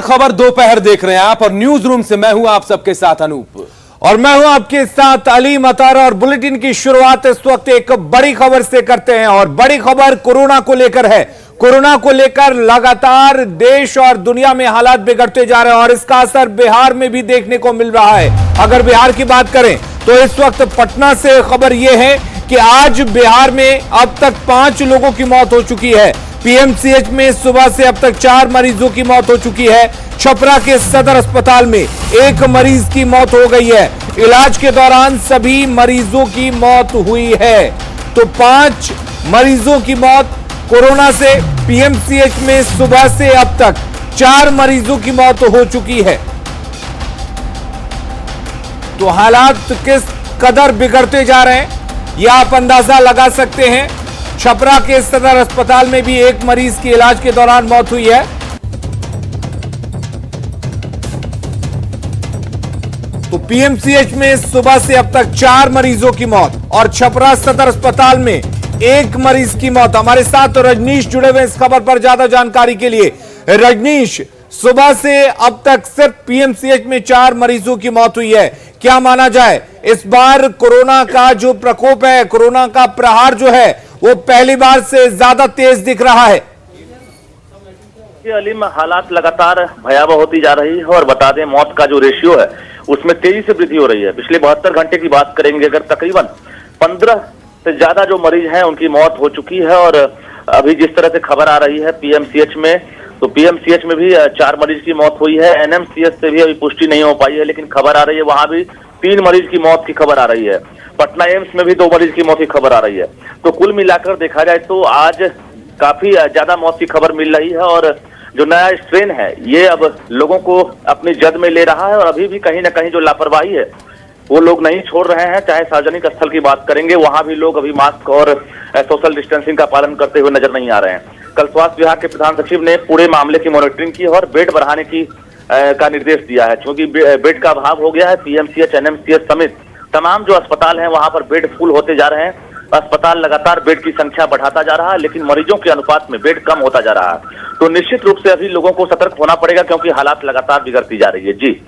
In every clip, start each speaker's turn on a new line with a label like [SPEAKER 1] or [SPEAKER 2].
[SPEAKER 1] खबर दोपहर देख रहे हैं आप और न्यूज रूम से मैं हूं आप सबके साथ अनूप
[SPEAKER 2] और मैं हूं आपके साथ अली मतार। और बुलेटिन की शुरुआत इस वक्त एक बड़ी खबर से करते हैं और बड़ी खबर कोरोना को लेकर है। कोरोना को लेकर लगातार देश और दुनिया में हालात बिगड़ते जा रहे हैं और इसका असर बिहार में भी देखने को मिल रहा है। अगर बिहार की बात करें तो इस वक्त पटना से खबर यह है कि आज बिहार में अब तक 5 लोगों की मौत हो चुकी है। पीएमसीएच में सुबह से अब तक 4 मरीजों की मौत हो चुकी है। छपरा के सदर अस्पताल में 1 मरीज की मौत हो गई है। इलाज के दौरान सभी मरीजों की मौत हुई है। तो 5 मरीजों की मौत कोरोना से। पीएमसीएच में सुबह से अब तक 4 मरीजों की मौत हो चुकी है। तो हालात किस कदर बिगड़ते जा रहे हैं यह आप अंदाजा लगा सकते हैं। छपरा के सदर अस्पताल में भी 1 मरीज की इलाज के दौरान मौत हुई है। तो पीएमसीएच में सुबह से अब तक 4 मरीजों की मौत और छपरा सदर अस्पताल में 1 मरीज की मौत। हमारे साथ रजनीश जुड़े हुए इस खबर पर ज्यादा जानकारी के लिए। रजनीश, सुबह से अब तक सिर्फ पीएमसीएच में 4 मरीजों की मौत हुई है। क्या माना जाए इस बार कोरोना का जो प्रकोप है, कोरोना का प्रहार जो है वो पहली बार से ज्यादा तेज दिख रहा है?
[SPEAKER 3] अलीम, हालात लगातार भयावह होती जा रही है और बता दें मौत का जो रेशियो है उसमें तेजी से वृद्धि हो रही है। पिछले 72 घंटे की बात करेंगे अगर तकरीबन 15 से ज्यादा जो मरीज हैं उनकी मौत हो चुकी है। और अभी जिस तरह से खबर आ रही है पीएमसीएच में, तो पीएमसीएच में भी 4 मरीज की मौत हुई है। एनएमसीएच से भी अभी पुष्टि नहीं हो पाई है लेकिन खबर आ रही है वहां भी 3 मरीज की मौत की खबर आ रही है। पटना एम्स में भी 2 मरीज की मौत की खबर आ रही है। तो कुल मिलाकर देखा जाए तो आज काफी ज्यादा मौत की खबर मिल रही है और जो नया स्ट्रेन है ये अब लोगों को अपनी जद में ले रहा है। और अभी भी कहीं ना कहीं जो लापरवाही है वो लोग नहीं छोड़ रहे हैं। चाहे सार्वजनिक स्थल की बात करेंगे वहां भी लोग अभी मास्क और सोशल डिस्टेंसिंग का पालन करते हुए नजर नहीं आ रहे हैं। कल स्वास्थ्य विभाग के प्रधान सचिव ने पूरे मामले की मॉनिटरिंग की और बेड बढ़ाने की का निर्देश दिया है। क्योंकि बेड का अभाव हो गया है। पीएमसीएच, एनएमसीएच समेत तमाम जो अस्पताल हैं वहां पर बेड फुल होते जा रहे हैं। अस्पताल लगातार बेड की संख्या बढ़ाता जा रहा है लेकिन मरीजों के अनुपात में बेड कम होता जा रहा है। तो निश्चित रूप से अभी लोगों को सतर्क होना पड़ेगा क्योंकि हालात लगातार बिगड़ती जा रही है। जी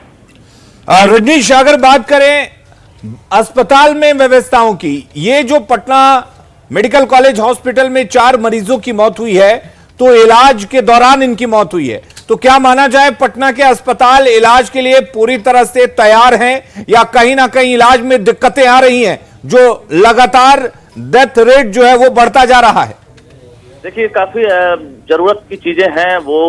[SPEAKER 2] रजनीश, अगर बात करें अस्पताल में व्यवस्थाओं की, ये जो पटना मेडिकल कॉलेज हॉस्पिटल में 4 मरीजों की मौत हुई है तो इलाज के दौरान इनकी मौत हुई है। तो क्या माना जाए पटना के अस्पताल इलाज के लिए पूरी तरह से तैयार हैं या कहीं ना कहीं इलाज में दिक्कतें आ रही हैं जो लगातार डेथ रेट जो है वो बढ़ता जा रहा है?
[SPEAKER 3] देखिए, काफी जरूरत की चीजें हैं वो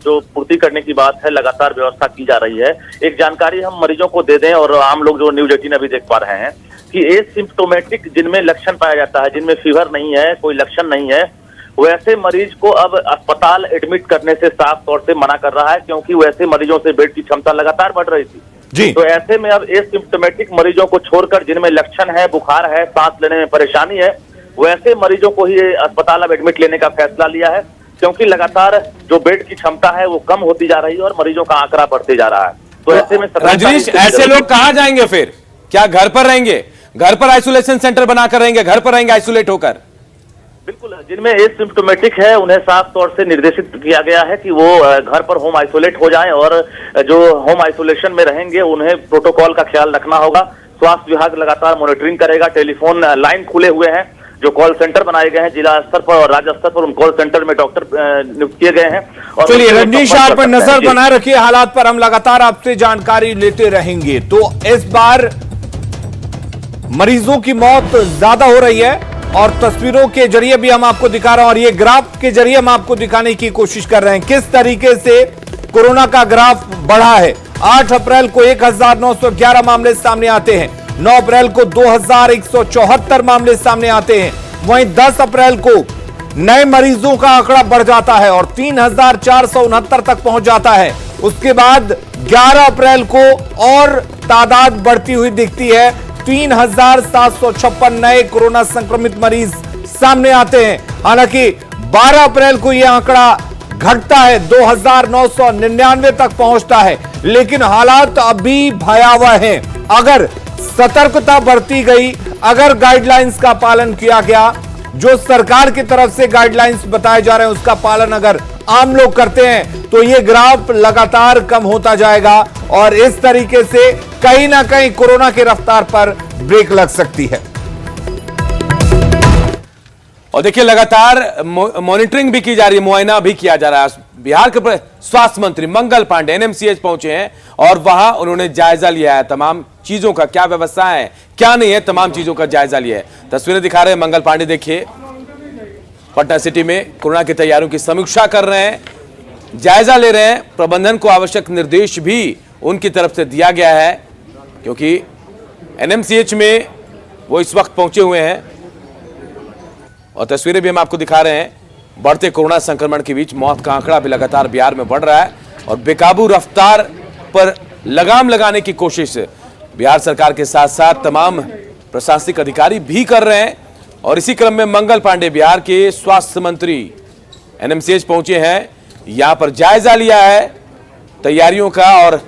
[SPEAKER 3] जो पूर्ति करने की बात है, लगातार व्यवस्था की जा रही है। एक जानकारी हम मरीजों को दे दें और आम लोग जो न्यूज 18 अभी देख पा रहे हैं कि एसिम्प्टोमेटिक जिनमें लक्षण पाया जाता है, जिनमें फीवर नहीं है, कोई लक्षण नहीं है, वैसे मरीज को अब अस्पताल एडमिट करने से साफ तौर से मना कर रहा है क्योंकि वैसे मरीजों से बेड की क्षमता लगातार बढ़ रही थी
[SPEAKER 2] जी।
[SPEAKER 3] तो ऐसे में अब एसिम्प्टोमेटिक मरीजों को छोड़कर जिनमें लक्षण है, बुखार है, सांस लेने में परेशानी है, वैसे मरीजों को ही अस्पताल अब एडमिट लेने का फैसला लिया है क्योंकि लगातार जो बेड की क्षमता है वो कम होती जा रही है और मरीजों का आंकड़ा बढ़ते जा रहा है। तो ऐसे में
[SPEAKER 1] रजनीश, ऐसे लोग कहां जाएंगे फिर? क्या घर पर रहेंगे? घर पर आइसोलेशन सेंटर बनाकर रहेंगे? घर पर रहेंगे आइसोलेट होकर?
[SPEAKER 3] बिल्कुल, जिनमें एसिम्प्टोमेटिक है उन्हें साफ तौर से निर्देशित किया गया है कि वो घर पर होम आइसोलेट हो जाएं और जो होम आइसोलेशन में रहेंगे उन्हें प्रोटोकॉल का ख्याल रखना होगा। स्वास्थ्य विभाग लगातार मॉनिटरिंग करेगा। टेलीफोन लाइन खुले हुए हैं, जो कॉल सेंटर बनाए गए हैं जिला स्तर पर और राज्य स्तर पर, उन कॉल सेंटर में डॉक्टर नियुक्त किए गए हैं। और
[SPEAKER 2] चलिए रजनीश, आप पर नजर बनाए रखिए, हालात पर हम लगातार आपसे जानकारी लेते रहेंगे। तो इस बार मरीजों की मौत ज्यादा हो रही है और तस्वीरों के जरिए भी हम आपको दिखा रहे हैं और ये ग्राफ के जरिए हम आपको दिखाने की कोशिश कर रहे हैं किस तरीके से कोरोना का ग्राफ बढ़ा है। 8 अप्रैल को 1911 मामले सामने आते हैं, 9 अप्रैल को 2174 मामले सामने आते हैं, वहीं 10 अप्रैल को नए मरीजों का आंकड़ा बढ़ जाता है और 3469 तक पहुंच जाता है। उसके बाद 11 अप्रैल को और तादाद बढ़ती हुई दिखती है, 3756 नए कोरोना संक्रमित मरीज सामने आते हैं। हालांकि 12 अप्रैल को यह आंकड़ा घटता है, 2999 तक पहुंचता है, लेकिन हालात अभी भयावह हैं। अगर सतर्कता बरती गई, अगर गाइडलाइंस का पालन किया गया, जो सरकार की तरफ से गाइडलाइंस बताए जा रहे हैं उसका पालन अगर आम लोग करते हैं तो ये ग्राफ लगातार कम होता जाएगा और इस तरीके से कहीं ना कहीं कोरोना की रफ्तार पर ब्रेक लग सकती है।
[SPEAKER 1] और देखिए लगातार मॉनिटरिंग भी की जा रही है, मुआयना भी किया जा रहा है। बिहार के स्वास्थ्य मंत्री मंगल पांडे एनएमसीएच पहुंचे हैं और वहां उन्होंने जायजा लिया है तमाम चीजों का, क्या व्यवस्था है क्या नहीं है, तमाम चीजों का जायजा लिया है। तस्वीरें दिखा रहे हैं मंगल पांडे, देखिए पटना सिटी में कोरोना की तैयारियों की समीक्षा कर रहे हैं, जायजा ले रहे हैं। प्रबंधन को आवश्यक निर्देश भी उनकी तरफ से दिया गया है क्योंकि एनएमसीएच में वो इस वक्त पहुंचे हुए हैं। और तस्वीरें भी हम आपको दिखा रहे हैं, बढ़ते कोरोना संक्रमण के बीच मौत का आंकड़ा भी लगातार बिहार में बढ़ रहा है और बेकाबू रफ्तार पर लगाम लगाने की कोशिश बिहार सरकार के साथ साथ तमाम प्रशासनिक अधिकारी भी कर रहे हैं। और इसी क्रम में मंगल पांडे बिहार के स्वास्थ्य मंत्री एनएमसीएच पहुंचे हैं, यहां पर जायजा लिया है तैयारियों का और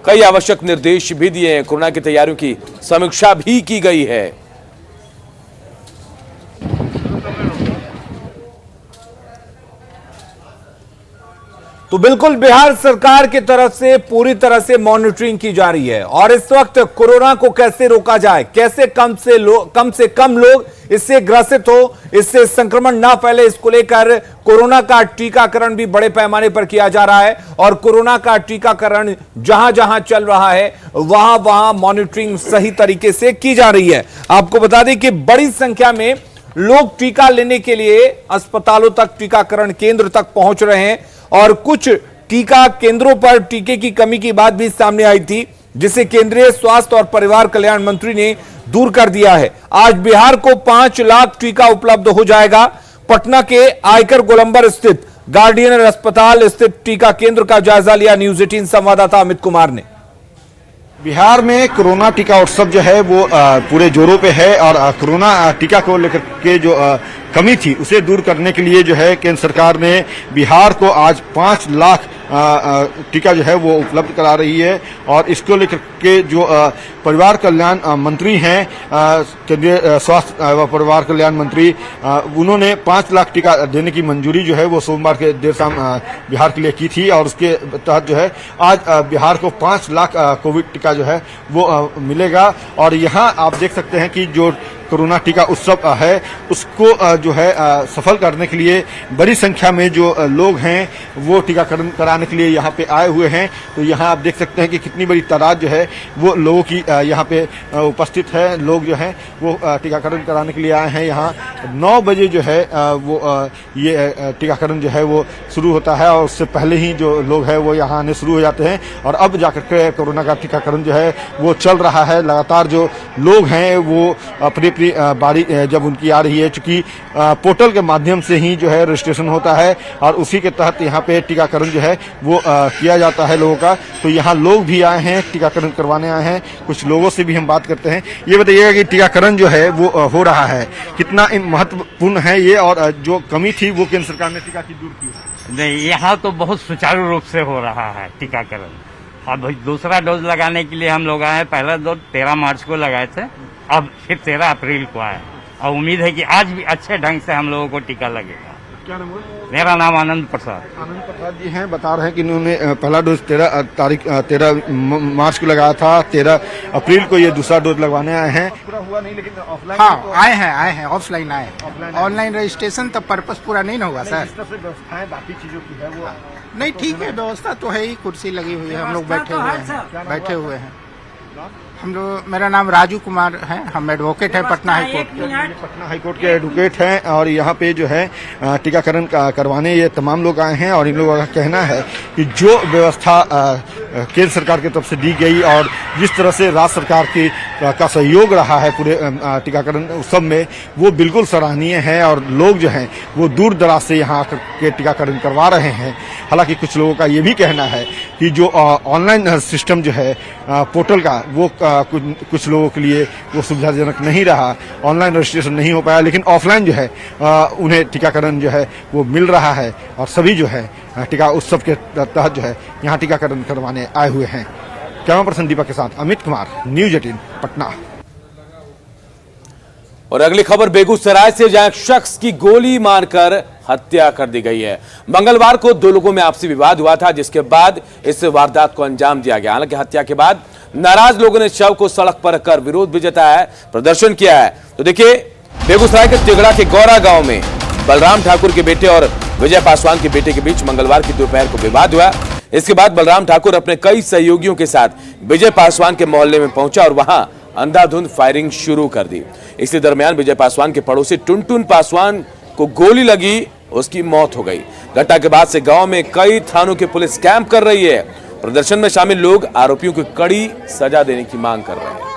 [SPEAKER 1] कई आवश्यक निर्देश भी दिए हैं। कोरोना की तैयारियों की समीक्षा भी की गई है।
[SPEAKER 2] तो बिल्कुल बिहार सरकार की तरफ से पूरी तरह से मॉनिटरिंग की जा रही है और इस वक्त कोरोना को कैसे रोका जाए, कैसे कम से कम लोग इससे ग्रसित हो, इससे संक्रमण ना फैले, इसको लेकर कोरोना का टीकाकरण भी बड़े पैमाने पर किया जा रहा है। और कोरोना का टीकाकरण जहां जहां चल रहा है वहां वहां मॉनिटरिंग सही तरीके से की जा रही है। आपको बता दें कि बड़ी संख्या में लोग टीका लेने के लिए अस्पतालों तक, टीकाकरण केंद्र तक पहुंच रहे हैं और कुछ टीका केंद्रों पर टीके की कमी की बात भी सामने आई थी, जिसे केंद्रीय स्वास्थ्य और परिवार कल्याण मंत्री ने दूर कर दिया है। आज बिहार को 5 लाख टीका उपलब्ध हो जाएगा। पटना के आयकर गोलंबर स्थित गार्डियन अस्पताल स्थित टीका केंद्र का जायजा लिया न्यूज 18 संवाददाता अमित कुमार ने।
[SPEAKER 4] बिहार में कोरोना टीका उत्सव जो है वो पूरे जोरों पे है और कोरोना टीका को लेकर के जो कमी थी उसे दूर करने के लिए जो है केंद्र सरकार ने बिहार को आज 5 लाख टीका जो है वो उपलब्ध करा रही है। और इसको लेकर के जो परिवार कल्याण मंत्री हैं, केंद्रीय स्वास्थ्य व परिवार कल्याण मंत्री, उन्होंने 5 लाख टीका देने की मंजूरी जो है वो सोमवार के देर शाम बिहार के लिए की थी और उसके तहत जो है आज बिहार को 5 लाख कोविड टीका जो है वो मिलेगा। और यहाँ आप देख सकते हैं कि जो कोरोना टीका उत्सव है उसको जो है सफल करने के लिए बड़ी संख्या में जो लोग हैं वो टीकाकरण कराने के लिए यहाँ पे आए हुए हैं। तो यहाँ आप देख सकते हैं कि कितनी बड़ी तादाद जो है वो लोगों की यहाँ पे उपस्थित है। लोग जो हैं वो टीकाकरण कराने के लिए आए हैं। यहाँ 9 बजे जो है वो ये टीकाकरण जो है वो शुरू होता है और उससे पहले ही जो लोग हैं वो यहाँ आने शुरू हो जाते हैं और अब जाकर के कोरोना का टीकाकरण जो है वो चल रहा है। लगातार जो लोग हैं वो अपनी बारी जब उनकी आ रही है, चूंकि पोर्टल के माध्यम से ही जो है रजिस्ट्रेशन होता है और उसी के तहत यहाँ पे टीकाकरण जो है वो किया जाता है लोगों का। तो यहाँ लोग भी आए हैं, टीकाकरण करवाने आए हैं। कुछ लोगों से भी हम बात करते हैं। ये बताइएगा कि टीकाकरण जो है वो हो रहा है, कितना महत्वपूर्ण है ये और जो कमी थी वो केंद्र सरकार ने टीका की दूर की?
[SPEAKER 5] नहीं, यहाँ तो बहुत सुचारू रूप से हो रहा है टीकाकरण। अब दूसरा डोज लगाने के लिए हम लोग आए हैं। पहला डोज 13 मार्च को लगाए थे, अब फिर 13 अप्रैल को आए और उम्मीद है कि आज भी अच्छे ढंग से हम लोगों को टीका लगेगा।
[SPEAKER 4] क्या नाम है?
[SPEAKER 5] मेरा नाम आनंद प्रसाद।
[SPEAKER 4] आनंद प्रसाद जी हैं, बता रहे हैं कि इन्होंने पहला डोज 13 मार्च को लगाया था, 13 अप्रैल को ये दूसरा डोज लगवाने आए हैं। पूरा हुआ नहीं लेकिन ऑफलाइन?
[SPEAKER 6] हाँ, आए हैं ऑफलाइन आए। ऑनलाइन रजिस्ट्रेशन तब पर्पस पूरा नहीं ना होगा सर।
[SPEAKER 4] व्यवस्थाएं बाकी चीजों की है वो
[SPEAKER 6] नहीं, ठीक है, व्यवस्था तो है ही, कुर्सी लगी हुई है, हम लोग बैठे हुए हैं। हम लोग, मेरा नाम राजू कुमार है, हम एडवोकेट हैं पटना हाई कोर्ट के।
[SPEAKER 4] पटना हाई कोर्ट के एडवोकेट हैं और यहाँ पे जो है टीकाकरण करवाने ये तमाम लोग आए हैं और इन लोगों का कहना है कि जो व्यवस्था केंद्र सरकार की तरफ से दी गई और जिस तरह से राज्य सरकार का सहयोग रहा है पूरे टीकाकरण उत्सव में, वो बिल्कुल सराहनीय है और लोग जो हैं वो दूर दराज से यहाँ आकर के टीकाकरण करवा रहे हैं। हालांकि कुछ लोगों का ये भी कहना है कि जो ऑनलाइन सिस्टम जो है पोर्टल का, वो कुछ लोगों के लिए वो सुविधाजनक नहीं रहा, ऑनलाइन रजिस्ट्रेशन नहीं हो पाया, लेकिन ऑफलाइन जो है उन्हें टीकाकरण जो है वो मिल रहा है और सभी जो है टीका उत्सव के तहत जो है यहाँ टीकाकरण करवाने आए हुए हैं। कैमरा पर्सन दीपक के साथ अमित कुमार, न्यूज 18 पटना।
[SPEAKER 1] और अगली खबर बेगूसराय से, जहां एक शख्स की गोली मारकर हत्या कर दी गई है। मंगलवार को दो लोगों में आपसी विवाद हुआ था, जिसके बाद इस वारदात को अंजाम दिया गया। हालांकि हत्या के बाद नाराज लोगों ने शव को सड़क पर रखकर विरोध भी जताया है, प्रदर्शन किया है। तो देखिए, बेगूसराय के तिगड़ा के गौरा गांव में बलराम ठाकुर के बेटे और विजय पासवान के बेटे के बीच मंगलवार की दोपहर को विवाद हुआ। इसके बाद बलराम ठाकुर अपने कई सहयोगियों के साथ विजय पासवान के मोहल्ले में पहुंचा और वहां अंधाधुंध फायरिंग शुरू कर दी। इसी दरमियान विजय पासवान के पड़ोसी टुनटुन पासवान को गोली लगी, उसकी मौत हो गई। घटना के बाद से गांव में कई थानों की पुलिस कैंप कर रही है। प्रदर्शन में शामिल लोग आरोपियों को कड़ी सजा देने की मांग कर रहे हैं।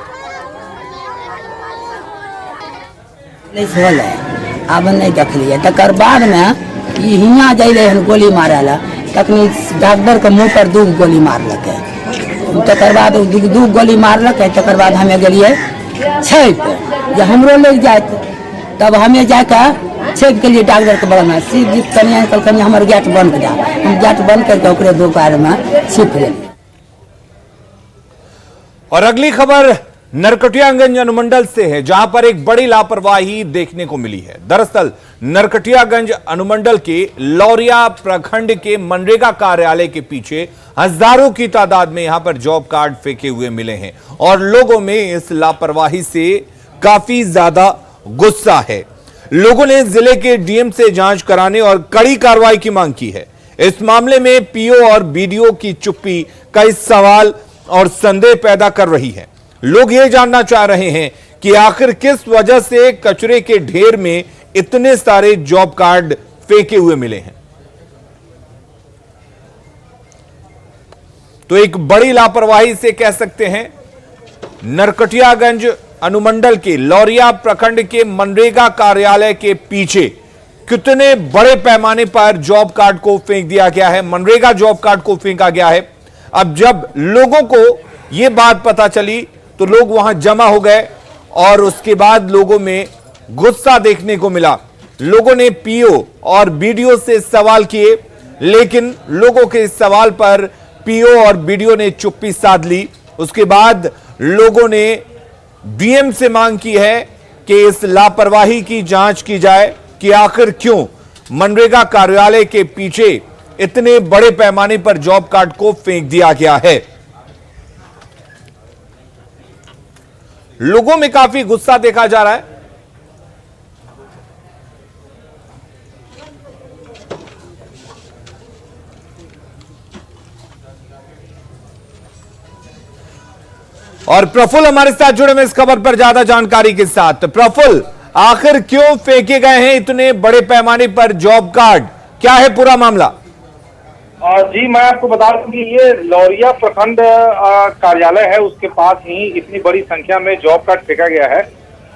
[SPEAKER 7] अब नहीं देखलिए, तकर बाद में हियाँ जाइले गोली मारे ला, तखनी डॉक्टर के मुँह पर 2 गोली मारलक। तकर बाद 2 गोली मारलक, तकर बाद हमें गेलिए छेप जे हमरो लग जाए, तब हमें जाकर छेप के लिए डॉक्टर के बगल में सीधी कनिया कहलकनी हमर गेट बंद कर जा। हम गेट बंद करके ओकरे दोपहर में छिप ले।
[SPEAKER 2] और अगली खबर नरकटियागंज अनुमंडल से है, जहां पर एक बड़ी लापरवाही देखने को मिली है। दरअसल नरकटियागंज अनुमंडल के लौरिया प्रखंड के मनरेगा कार्यालय के पीछे हजारों की तादाद में यहां पर जॉब कार्ड फेंके हुए मिले हैं और लोगों में इस लापरवाही से काफी ज्यादा गुस्सा है। लोगों ने जिले के डीएम से जांच कराने और कड़ी कार्रवाई की मांग की है। इस मामले में पीओ और बीडीओ की चुप्पी कई सवाल और संदेह पैदा कर रही है। लोग ये जानना चाह रहे हैं कि आखिर किस वजह से कचरे के ढेर में इतने सारे जॉब कार्ड फेंके हुए मिले हैं। तो एक बड़ी लापरवाही से कह सकते हैं। नरकटियागंज अनुमंडल के लौरिया प्रखंड के मनरेगा कार्यालय के पीछे कितने बड़े पैमाने पर जॉब कार्ड को फेंक दिया गया है, मनरेगा जॉब कार्ड को फेंका गया है। अब जब लोगों को यह बात पता चली तो लोग वहां जमा हो गए और उसके बाद लोगों में गुस्सा देखने को मिला। लोगों ने पीओ और बीडीओ से सवाल किए, लेकिन लोगों के इस सवाल पर पीओ और बीडीओ ने चुप्पी साध ली। उसके बाद लोगों ने डीएम से मांग की है कि इस लापरवाही की जांच की जाए कि आखिर क्यों मनरेगा कार्यालय के पीछे इतने बड़े पैमाने पर जॉब कार्ड को फेंक दिया गया है। लोगों में काफी गुस्सा देखा जा रहा है। और प्रफुल्ल हमारे साथ जुड़े में इस खबर पर ज्यादा जानकारी के साथ। प्रफुल्ल, आखिर क्यों फेंके गए हैं इतने बड़े पैमाने पर जॉब कार्ड, क्या है पूरा मामला?
[SPEAKER 8] जी, मैं आपको बता दूं कि ये लौरिया प्रखंड कार्यालय है, उसके पास ही इतनी बड़ी संख्या में जॉब कार्ड फेंका गया है।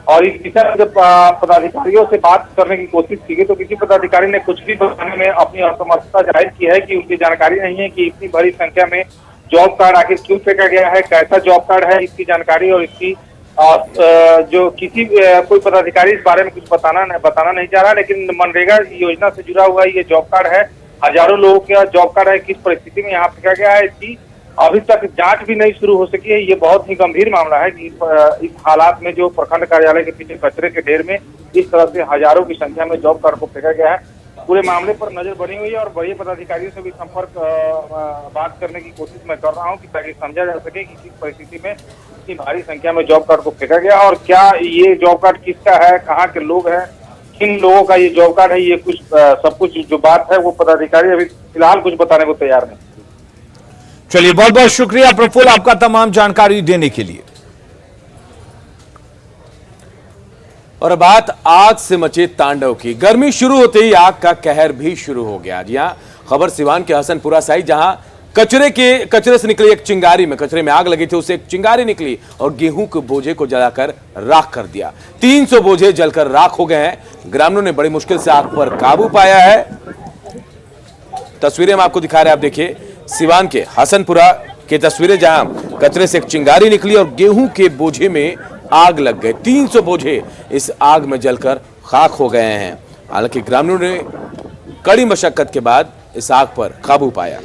[SPEAKER 8] और इस विषय में जब पदाधिकारियों से बात करने की कोशिश की गई तो किसी पदाधिकारी ने कुछ भी बताने में अपनी असमर्थता जाहिर की है कि उनकी जानकारी नहीं है कि इतनी बड़ी संख्या में जॉब कार्ड आखिर क्यों फेंका गया है, कैसा जॉब कार्ड है, इसकी जानकारी और इसकी जो किसी कोई पदाधिकारी इस बारे में कुछ बताना नहीं चाह रहा। लेकिन मनरेगा योजना से जुड़ा हुआ ये जॉब कार्ड है, हजारों लोगों का जॉब कार्ड है। किस परिस्थिति में यहाँ फेंका गया है, इसकी अभी तक जांच भी नहीं शुरू हो सकी है। ये बहुत ही गंभीर मामला है कि इस हालात में जो प्रखंड कार्यालय के पीछे कचरे के ढेर में इस तरह से हजारों की संख्या में जॉब कार्ड को फेंका गया है। पूरे मामले पर नजर बनी हुई है और बड़े पदाधिकारियों से भी संपर्क बात करने की कोशिश मैं कर रहा हूँ कि ताकि समझा जा सके कि किस परिस्थिति में इतनी भारी संख्या में जॉब कार्ड को फेंका गया और क्या ये जॉब कार्ड किसका है, कहाँ के लोग हैं, किन लोगों का ये जॉब कार्ड है। ये कुछ सब कुछ जो बात है वो पदाधिकारी अभी फिलहाल कुछ बताने को तैयार नहीं।
[SPEAKER 2] चलिए, बहुत बहुत शुक्रिया प्रफुल्ल आपका तमाम जानकारी देने के लिए।
[SPEAKER 1] और बात आग से मचे तांडव की। गर्मी शुरू होते ही आग का कहर भी शुरू हो गया। जी हां, खबर सिवान के हसनपुरा साई, जहां कचरे से निकली एक चिंगारी में, कचरे में आग लगी थी, उससे एक चिंगारी निकली और गेहूं के बोझे को जलाकर राख कर दिया। 300 बोझे जलकर राख हो गए हैं। ग्रामीणों ने बड़ी मुश्किल से आग पर काबू पाया है। तस्वीरें हम आपको दिखा रहे हैं, आप देखिए सिवान के हसनपुरा की तस्वीरें, जहां कचरे से एक चिंगारी निकली और गेहूं के बोझे में आग लग गए। 300 बोझे इस आग में जलकर खाक हो गए हैं। हालांकि ग्रामीणों ने कड़ी मशक्कत के बाद इस आग पर काबू पाया।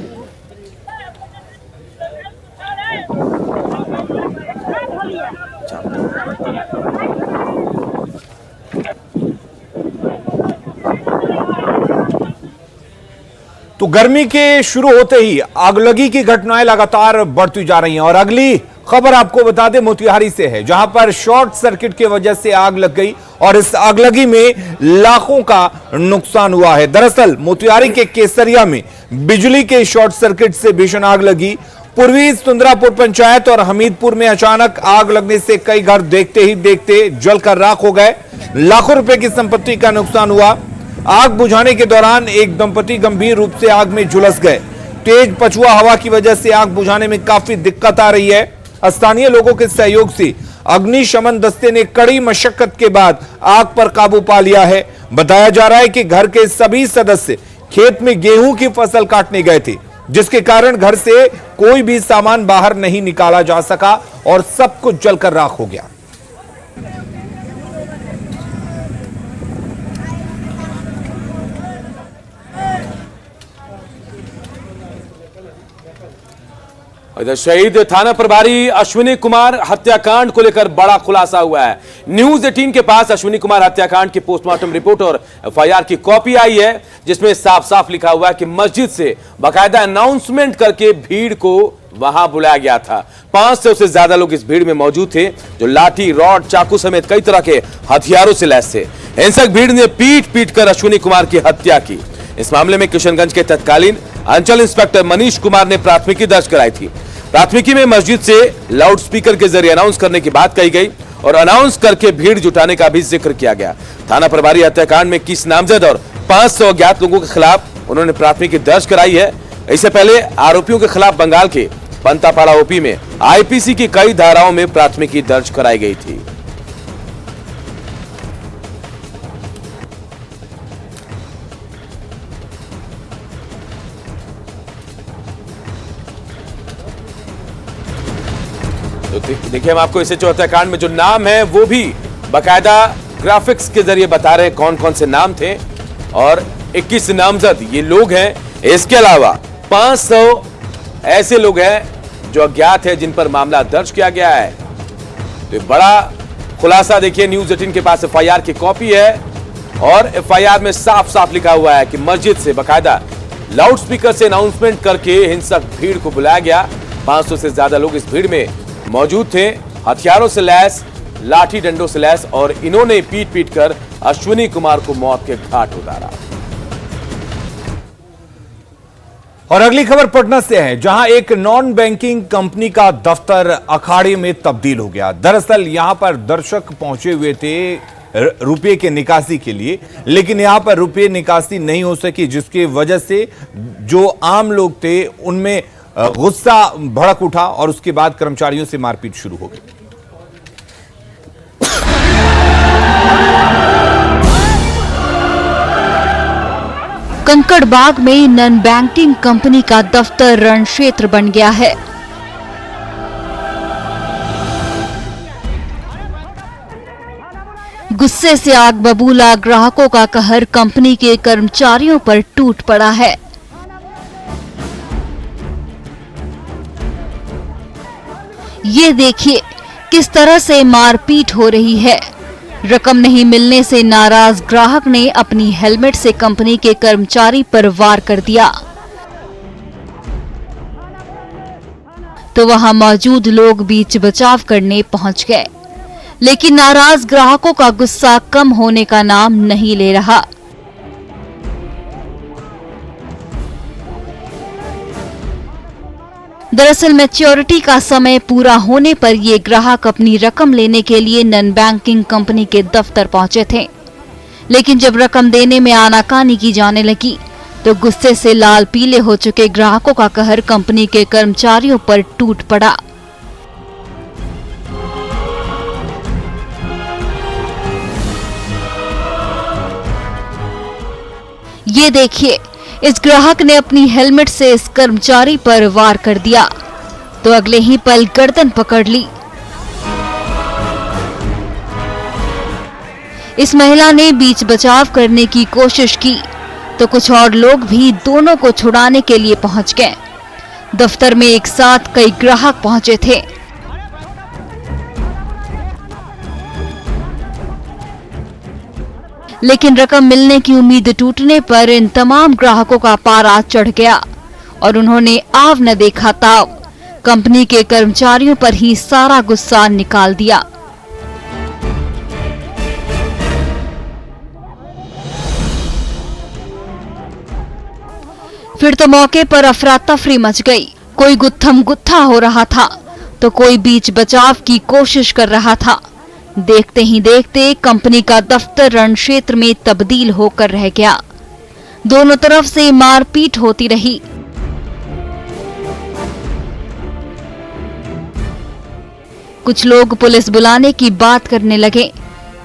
[SPEAKER 2] तो गर्मी के शुरू होते ही आगलगी की घटनाएं लगातार बढ़ती जा रही हैं और अगली खबर आपको बता दें मोतिहारी से है, जहां पर शॉर्ट सर्किट की वजह से आग लग गई और इस आगलगी में लाखों का नुकसान हुआ है। दरअसल मोतिहारी के केसरिया में बिजली के शॉर्ट सर्किट से भीषण आग लगी। पूर्वी सुंदरापुर पंचायत और हमीदपुर में अचानक आग लगने से कई घर देखते ही देखते जलकर राख हो गए। लाखों रुपए की संपत्ति का नुकसान हुआ। आग बुझाने के दौरान एक दंपति गंभीर रूप से आग में झुलस गए। तेज पछुआ हवा की वजह से आग बुझाने में काफी दिक्कत आ रही है। स्थानीय लोगों के सहयोग से अग्निशमन दस्ते ने कड़ी मशक्कत के बाद आग पर काबू पा लिया है। बताया जा रहा है कि घर के सभी सदस्य खेत में गेहूं की फसल काटने गए थे, जिसके कारण घर से कोई भी सामान बाहर नहीं निकाला जा सका और सब कुछ जलकर राख हो गया।
[SPEAKER 1] इधर शहीद थाना प्रभारी अश्विनी कुमार हत्याकांड को लेकर बड़ा खुलासा हुआ है। न्यूज 18 के पास अश्विनी कुमार हत्याकांड की पोस्टमार्टम रिपोर्ट और एफआईआर की कॉपी आई है, जिसमें साफ साफ लिखा हुआ है कि मस्जिद से बाकायदा अनाउंसमेंट करके भीड़ को वहां बुलाया गया था। 500 से ज्यादा लोग इस भीड़ में मौजूद थे, जो लाठी, रॉड, चाकू समेत कई तरह के हथियारों से लैस थे। हिंसक भीड़ ने पीट पीट कर अश्विनी कुमार की हत्या की। इस मामले में किशनगंज के तत्कालीन अंचल इंस्पेक्टर मनीष कुमार ने प्राथमिकी दर्ज कराई थी। प्राथमिकी में मस्जिद से लाउडस्पीकर के जरिए अनाउंस करने की बात कही गई और अनाउंस करके भीड़ जुटाने का भी जिक्र किया गया। थाना प्रभारी हत्याकांड में 21 नामजद और 500 अज्ञात लोगों के खिलाफ उन्होंने प्राथमिकी दर्ज कराई है। इससे पहले आरोपियों के खिलाफ बंगाल के पंतापाड़ा ओपी में आईपीसी की कई धाराओं में प्राथमिकी दर्ज कराई गई थी। तो देखिए, हम आपको इसे चौथा कांड में जो नाम है वो भी बाकायदा ग्राफिक्स के जरिए बता रहे हैं कौन कौन से नाम थे और 21 नामजद ये लोग हैं। इसके अलावा 500 ऐसे लोग हैं जो अज्ञात है, जिन पर मामला दर्ज किया गया है। तो बड़ा खुलासा देखिए, न्यूज 18 के पास एफआईआर की कॉपी है और एफआईआर में साफ साफ लिखा हुआ है कि मस्जिद से बाकायदा लाउडस्पीकर से अनाउंसमेंट करके हिंसक भीड़ को बुलाया गया। 500 से ज्यादा लोग इस भीड़ में मौजूद थे, हथियारों से लैस, लाठी डंडों से लैस, और इन्होंने पीट पीट कर अश्विनी कुमार को मौत के घाट उतारा।
[SPEAKER 2] और अगली खबर पटना से है, जहां एक नॉन बैंकिंग कंपनी का दफ्तर अखाड़े में तब्दील हो गया। दरअसल यहां पर दर्शक पहुंचे हुए थे रुपये के निकासी के लिए, लेकिन यहां पर रुपये निकासी नहीं हो सकी, जिसकी वजह से जो आम लोग थे उनमें गुस्सा भड़क उठा और उसके बाद कर्मचारियों से मारपीट शुरू हो गई।
[SPEAKER 9] कंकड़बाग में नॉन बैंकिंग कंपनी का दफ्तर रण क्षेत्र बन गया है। गुस्से से आग बबूला ग्राहकों का कहर कंपनी के कर्मचारियों पर टूट पड़ा है। ये देखिए किस तरह से मारपीट हो रही है। रकम नहीं मिलने से नाराज ग्राहक ने अपनी हेलमेट से कंपनी के कर्मचारी पर वार कर दिया, तो वहां मौजूद लोग बीच बचाव करने पहुंच गए, लेकिन नाराज ग्राहकों का गुस्सा कम होने का नाम नहीं ले रहा। दरअसल मैच्योरिटी का समय पूरा होने पर ये ग्राहक अपनी रकम लेने के लिए नॉन बैंकिंग कंपनी के दफ्तर पहुंचे थे, लेकिन जब रकम देने में आनाकानी की जाने लगी तो गुस्से से लाल पीले हो चुके ग्राहकों का कहर कंपनी के कर्मचारियों पर टूट पड़ा। ये देखिए, इस ग्राहक ने अपनी हेलमेट से इस कर्मचारी पर वार कर दिया, तो अगले ही पल गर्दन पकड़ ली। इस महिला ने बीच बचाव करने की कोशिश की, तो कुछ और लोग भी दोनों को छुड़ाने के लिए पहुंच गए। दफ्तर में एक साथ कई ग्राहक पहुंचे थे। लेकिन रकम मिलने की उम्मीद टूटने पर इन तमाम ग्राहकों का पारा चढ़ गया और उन्होंने आव न देखा ताव कंपनी के कर्मचारियों पर ही सारा गुस्सा निकाल दिया। फिर तो मौके पर अफरा तफरी मच गई। कोई गुत्थम गुत्था हो रहा था तो कोई बीच बचाव की कोशिश कर रहा था। देखते ही देखते कंपनी का दफ्तर रण क्षेत्र में तब्दील होकर रह गया। दोनों तरफ से मारपीट होती रही। कुछ लोग पुलिस बुलाने की बात करने लगे।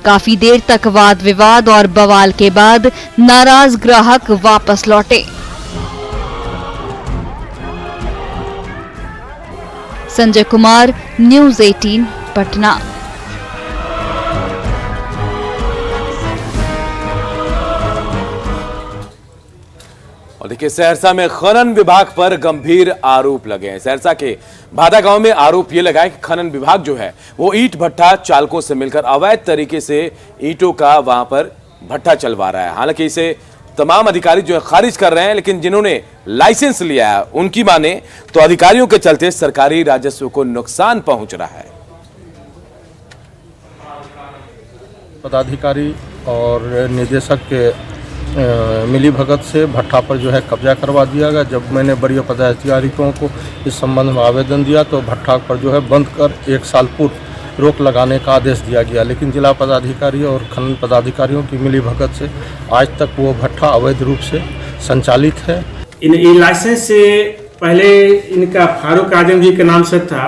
[SPEAKER 9] काफी देर तक वाद विवाद और बवाल के बाद नाराज ग्राहक वापस लौटे। संजय कुमार, न्यूज़ 18 पटना।
[SPEAKER 1] और देखिए, सहरसा में खनन विभाग पर गंभीर आरोप लगे हैं। सहरसा के भादा गांव में आरोप ये लगा है कि खनन विभाग जो है वो ईंट भट्ठा चालकों से मिलकर अवैध तरीके से ईंटों का वहां पर भट्ठा चलवा रहा है। हालांकि इसे तमाम अधिकारी जो है खारिज कर रहे हैं, लेकिन जिन्होंने लाइसेंस लिया है उनकी माने तो अधिकारियों के चलते सरकारी राजस्व को नुकसान पहुंच रहा है।
[SPEAKER 10] पदाधिकारी और निदेशक के मिलीभगत से भट्ठा पर जो है कब्जा करवा दिया गया। जब मैंने वरीय पदाधिकारियों को इस संबंध में आवेदन दिया तो भट्ठा पर जो है बंद कर 1 साल पूर्व रोक लगाने का आदेश दिया गया, लेकिन जिला पदाधिकारी और खनन पदाधिकारियों की मिलीभगत से आज तक वो भट्ठा अवैध रूप से संचालित है।
[SPEAKER 11] इन लाइसेंस से पहले इनका फारूक आजम जी के नाम से था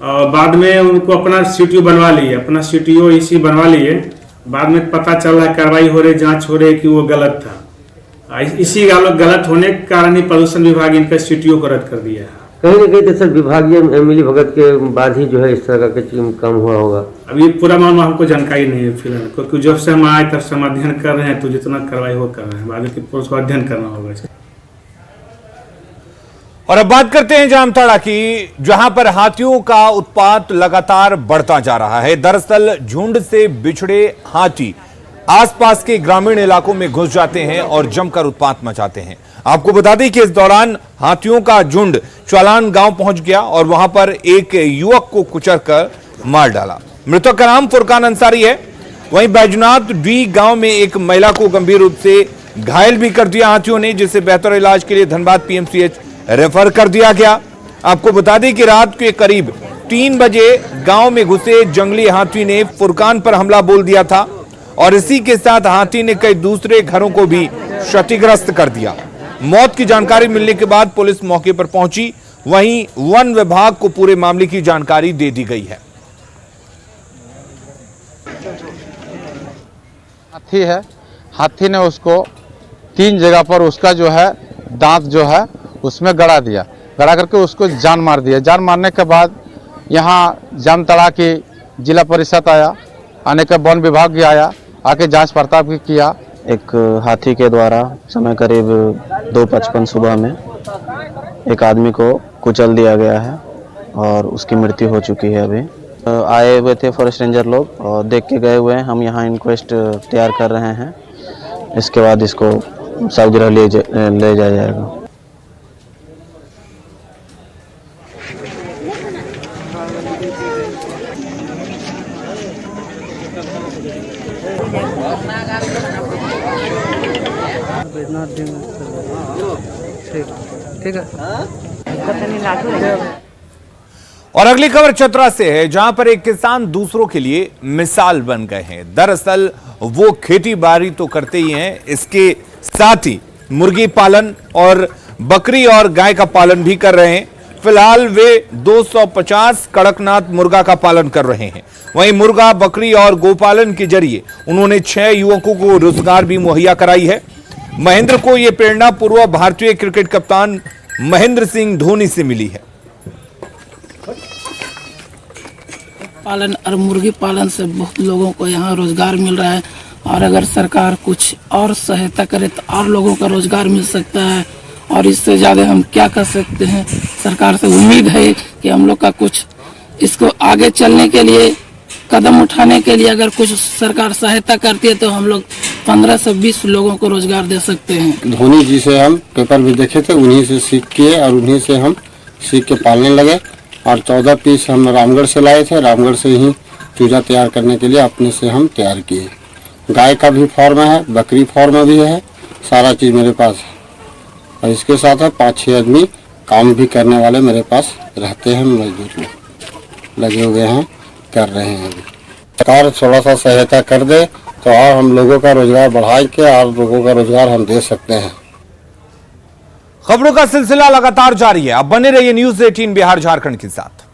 [SPEAKER 11] और बाद में उनको अपना सीटीओ बनवा लिए, अपना सीटीओ इसी बनवा लिए। बाद में पता चल रहा है, कार्रवाई हो रही, जांच हो रही कि वो गलत था। इसी गलत होने के कारण ही प्रदूषण विभाग इनका सीटीओ को रद्द कर दिया है।
[SPEAKER 12] कहीं न कहीं तो सर विभागीय मिली भगत के बाद ही जो है इस तरह का काम हुआ होगा।
[SPEAKER 11] अभी पूरा मामला हमको जानकारी नहीं है फिलहाल, क्योंकि जब से हम आए तब से हम अध्ययन कर रहे हैं, तो जितना कार्रवाई हो कर रहे हैं, बाद में पुलिस को अध्ययन करना होगा।
[SPEAKER 2] और अब बात करते हैं जामताड़ा की, जहां पर हाथियों का उत्पात लगातार बढ़ता जा रहा है। दरअसल झुंड से बिछड़े हाथी आसपास के ग्रामीण इलाकों में घुस जाते हैं और जमकर उत्पात मचाते हैं। आपको बता दें कि इस दौरान हाथियों का झुंड चालान गांव पहुंच गया और वहां पर एक युवक को कुचलकर मार डाला। मृतक का नाम फुरकान अंसारी है। वहीं बैजनाथ डी गांव में एक महिला को गंभीर रूप से घायल भी कर दिया हाथियों ने, जिसे बेहतर इलाज के लिए धनबाद पीएमसीएच रेफर कर दिया गया। आपको बता दें कि रात के करीब 3 बजे गांव में घुसे जंगली हाथी ने फुरकान पर हमला बोल दिया था और इसी के साथ हाथी ने कई दूसरे घरों को भी क्षतिग्रस्त कर दिया। मौत की जानकारी मिलने के बाद पुलिस मौके पर पहुंची। वहीं वन विभाग को पूरे मामले की जानकारी दे दी गई है।
[SPEAKER 13] हाथी है, हाथी ने उसको 3 जगह पर उसका जो है दांत जो है उसमें गड़ा दिया, गड़ा करके उसको जान मार दिया। जान मारने के बाद यहाँ जामताड़ा की जिला परिषद आया, आने के वन विभाग भी आया, आके जांच पड़ताल भी किया।
[SPEAKER 12] एक हाथी के द्वारा समय करीब 2:55 सुबह में एक आदमी को कुचल दिया गया है और उसकी मृत्यु हो चुकी है। अभी आए हुए थे फॉरेस्ट रेंजर लोग और देख के गए हुए हैं। हम यहाँ इंक्वेस्ट तैयार कर रहे हैं, इसके बाद इसको सावगिरह ले जाया जाएगा।
[SPEAKER 6] ठीक है।
[SPEAKER 2] और अगली खबर चतरा से है, जहां पर एक किसान दूसरों के लिए मिसाल बन गए हैं। दरअसल वो खेती बाड़ी तो करते ही हैं, इसके साथ ही मुर्गी पालन और बकरी और गाय का पालन भी कर रहे हैं। फिलहाल वे 250 कड़कनाथ मुर्गा का पालन कर रहे हैं। वहीं मुर्गा, बकरी और गोपालन के जरिए उन्होंने 6 युवकों को रोजगार भी मुहैया कराई है। महेंद्र को यह प्रेरणा पूर्व भारतीय क्रिकेट कप्तान महेंद्र सिंह धोनी से मिली है।
[SPEAKER 14] पालन और मुर्गी पालन से बहुत लोगों को यहाँ रोजगार मिल रहा है, और अगर सरकार कुछ और सहायता करे तो और लोगों का रोजगार मिल सकता है। और इससे ज़्यादा हम क्या कर सकते हैं? सरकार से उम्मीद है कि हम लोग का कुछ इसको आगे चलने के लिए, कदम उठाने के लिए अगर कुछ सरकार सहायता करती है तो हम लोग 15 से 20 लोगों को रोजगार दे सकते हैं।
[SPEAKER 10] धोनी जी से हम पेपर भी देखे थे, उन्हीं से सीख किए और उन्हीं से हम सीख के पालने लगे। और 14 पीस हम रामगढ़ से लाए थे, रामगढ़ से ही चूजा तैयार करने के लिए अपने से हम तैयार किए। गाय का भी फार्म है, बकरी फार्म भी है, सारा चीज़ मेरे पास है। और इसके साथ है 5-6 आदमी काम भी करने वाले मेरे पास रहते हैं, मजदूर लोग लगे हुए हैं, कर रहे हैं। अभी सरकार थोड़ा सा सहायता कर दे तो और हम लोगों का रोजगार बढ़ा के और लोगों का रोजगार हम दे सकते हैं।
[SPEAKER 2] खबरों का सिलसिला लगातार जारी है। अब बने रहिए न्यूज़ 18 बिहार झारखंड के साथ।